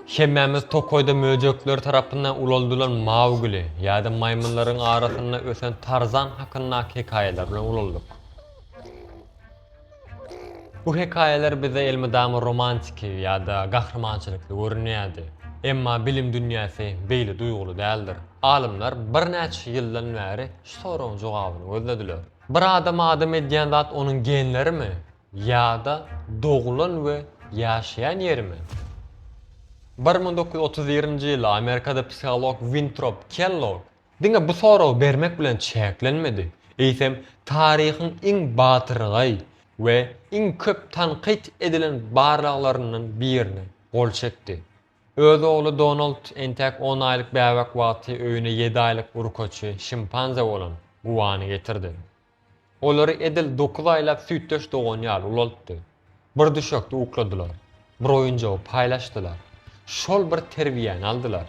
Hemmemiz Tokoyda möjekler tarapından uloldulan Mowgli ýa-da maymunlaryň arasynda ösen Tarzan hakynda hekaýeler bilen ulolduk. Bu hekaýeler bize elmydamy romantiki ýa-da gahrmançylykly görünýärdi. Emma bilim dünýäsi beýle duýgulu däldir. Alymlar bir näçe ýyldan bäri şu soragyň jogabyny gözlediler. Bir adam edýän zat onuň genlerimi ýa-da doğulan we ýaşaýan ýerimi? 1931-nji ýyly Amerikada psikolog Winthrop Kellogg diňe bu soragy bermek bilen çäklenmedi. Eýsem taryhyň iň batyrgy we iň köp tanqid edilen barlaklarynyň birini gol çekdi. Öz oğlu Donald entek 10 aylyk bäwek wagty öýüne 7 aylyk urkoçy şimpanze bolan Guwany getirdi. Olary edil 9 aylap süýtdeş dogan ýaly ulaltdy. Bir düşekde ukladylar. Bir oýunjagy paýlaşdylar. Şol bir terbiýäni aldylar.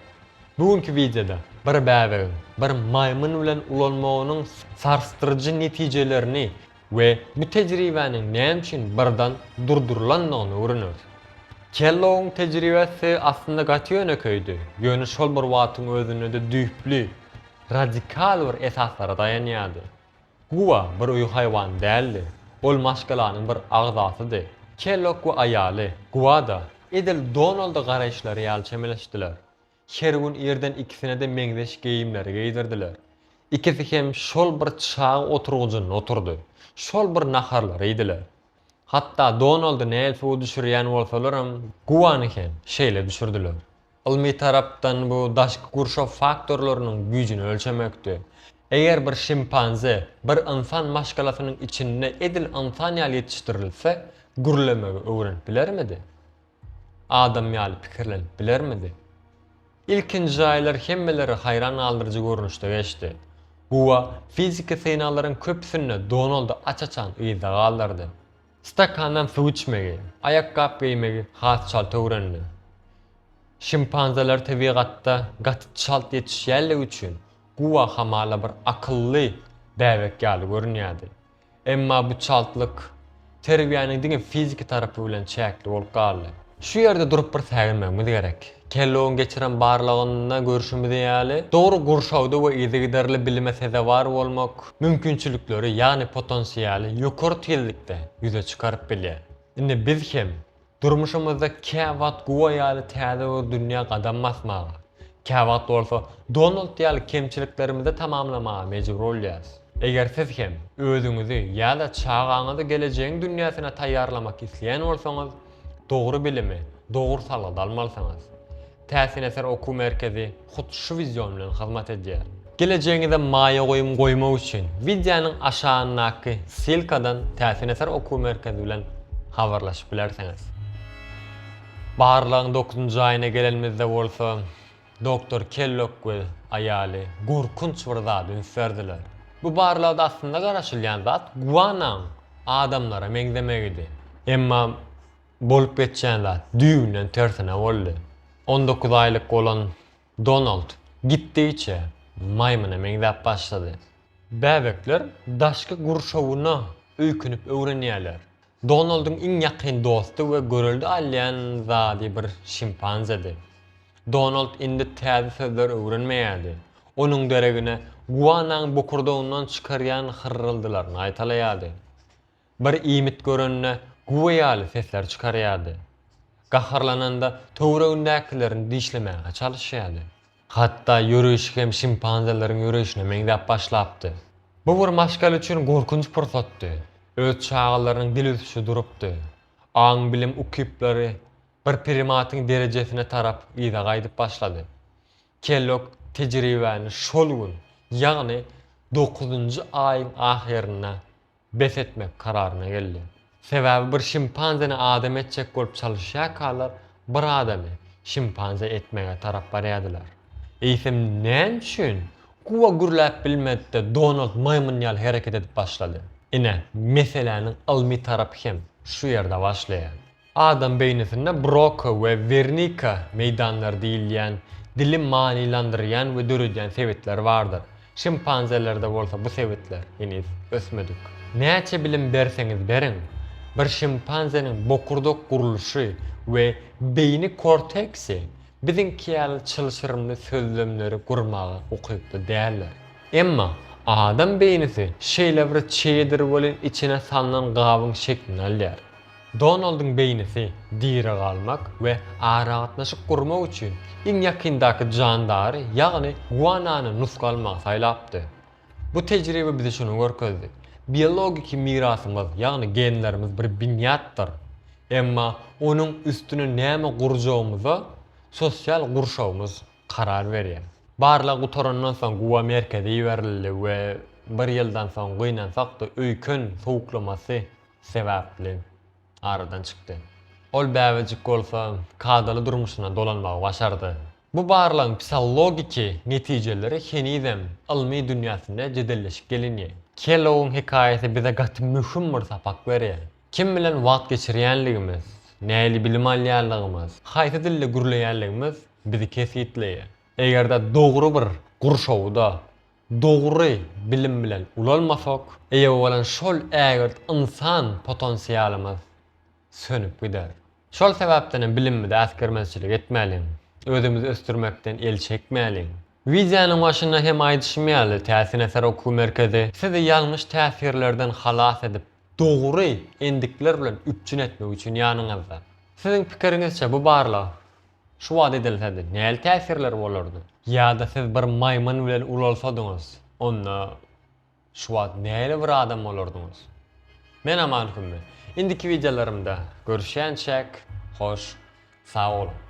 Bugünkü videoda bir bäwegin, bir maymun bilen ulanmagynyň sarstyrjy netijelerini we bu tejribäniň näme üçin birden durdurulandygyny öwreneriz. Kellogg'un tejribesi aslında gaty ýöneköýdi. Ýöne şol bir wagtyň özünde de düýpli, radikal bir esaslara dayanýardy. Guwa bir uý haýwan däldi. Ol maşgalanyň bir agzasydy. Kellogg we aýaly Guwa da edil Donald'a garaýşlary ýaly çemeleşdiler. Her gün ýerden ikisine de meňzeş geyimleri geydirdiler. İkisi hem şol bir çağa oturgugyny oturdy. Şol bir naharlar ediler. Hatta Donald'ı näme düşürýän bolsalaram, Guwany hem şeýle düşürdiler. Ilmi tarapdan bu daşky gurşap faktorlarynyň güýjüni ölçemekdi. Eger bir şimpanze bir insan maşgalasynyň içinde edil insan ýaly ýetişdirilse, gürlemegi öwrenip bilermidi? Adam ýaly pikirlenip bilermidi? İlkinji aýlar hemmeleri haýran aldyrjy görnüşde geçdi. Guwa fizika synalaryň köpsini Donald'a açaçan ýyda galdyrdy. Stakandan su içmegi, ayakkabı giymegi has çalt öwrendi. Şimpanzeler tebigatda gaty çalt ýetişýärligi üçin Guwa hamala bir akylly däwek ýaly görünýärdi. Emma bu çaltlyk terbiýäniň diňe fiziki tarapy bilen çäkli bolup galdy. Şu ýerde durup bir täginmemiz gerek. Kellogg'un geçiren barlygynda görüşümizde ýaly dogry gurşawda we ýyzy giderli bilime sezewar bolmak mümkinçilikleri ýani potensiýaly ýokary tezlikde ýüze çykaryp bilýär. Indi biz hem durmuşymyzda käwat Guwa ýaly täze we dünýä gadam basmagy, käwat bolsa Donald ýaly kemçiliklerimizde tamamlamaga mejbur bolýarys. Eger siz hem özüňizi ýa-da çağaňyzy geleceğiň dünýäsine taýýarlamak isleýän bolsaňyz, dogry bilimi, dogry salada almalysyňyz. Täsin eser okuw merkezi hut şu vizion bilen hyzmat edýär. Geleceğiňizde maýa goýmak üçin videonyň aşagynaky silkadan täsin eser okuw merkezi bilen habarlaşyp bilersiňiz. Barlagyň 9-njy aýyna gelenmizde bolsa, Doktor Kellogg we aýaly gorkunç bir zat ünsärdiler. Bu barlagda aslında garaşylýan zat Guwanyň adamlara meňzemegidi. Emma bolup geçen zat düýünden tersine boldy. 19 aylyk olan Donald gitdiçe maymuna meňzep başlady. Bäbekler daşky gurşawyna öýkünip öwrenýärler. Donald'ın iň ýakyn dostu we görüldi alýan zady bir şimpanzedi. Donald indi täze sözler öwrenmeýärdi. Onuň deregine Guwanyň bokurdagyndan çykarýan hyrryldylaryny aýtalaýardy. Bir iýmit görenne Guwa ýaly sesler çykarýardy. Gaharlananda töwregindäkilerini dişlemäge çalışýardy. Hatda ýürüş hem şimpanzeleriň ýürüşine meňzep başlapdy. Bu bir maşgal üçin gorkunç pursatdy. Öz çağalarynyň dil üstü durupdy. Aň bilim ukipleri bir primatyň derejesine tarap ýyda gaýdyp başlady. Kellogg tejribäni şol gün, ýagny 9-njy aýyň ahyrynda bes etmek kararyna geldi. Sebäbi bir şimpanzeni adam etjek bolup çalışýar kalar bir adamy şimpanze etmege tarap barýardylar. Eýsem näme üçin Guwa gürläp bilmedi Donald maymun ýaly hereket edip başlady. Ine meseleniň ilmi tarapy hem şu ýerde başlaýar. Adam beýnisinde Broca we Wernicke meýdanlar diýilýän, dili manilandyrýan we dörüdýän sebetler bardyr. Şimpanzelerde bolsa bu sebetler henüz ösmedik. Näçe bilim berseňiz beriň, bir şimpanzenin bokurdok guruluşy we beyni korteksi Bizim kiyal çılşırımlı sözlemleri kurmağı okuyupda değerler. Emma adam beynisi şeyle bir çeyedir bolin içine salınan gavın şeklini alýar. Donald'ın beynisi diri kalmak ve aragatnaşyk kurmak üçin iň ýakyndaky jandary, ýagny guanany nusgalmagy saýlapdy. Bu tejribe bize şunu görkezdi. Biyologik mirasymyz, ýagny genlerimiz bir binýatdyr. Emma onun üstüne näme gurjagymyza sosial gurşawymyz karar berýär. Barla gutorandan soň guwa merkezi ýerildi we bir ýyldan soň gynansak da öýkün sowuklamasy sebäpli aradan çykdy. Ol bäwejik bolsa kadaly durmuşyna dolanmagy başardy. Bu barlagyň psikologiki netijeleri henizem ilmi dünýäsinde jedelleşip gelinýär. Kelloggyň hikaýasy bize gaty möhüm bir sapak berýär. Kim bilen wagt geçirýänligimiz, näli bilim alýanlygymyz, haýsy dilde gürleýänligimiz bizi kesitleýär. Egerde dogry bir gurşawda, dogry bilim bilen ulalmasak, eýe bolan şol ägirt insan potensialymyz sönüp gider. Şol sebäpden bilimde äskermezçilik etmäliň, özümizi östürmekden el çekmäliň. Wizianyň başyna hem aýdyşmaýaly täsir eser okuw merkezi sizi ýalňyş täsirlerden halas edip dogry endikler bilen üçin etmek üçin ýanyňyzda. Siziň pikiriňizçe bu barla şu wagt edilsedi näli täsirler bolardy? Ýa-da siz bir maýmyn bilen ulalsadyňyz, onda şu wagt näli bir adam bolardyňyz? Men aman hümmi. Indiki videolarımda görüşýänçek, hoş, sağ olun.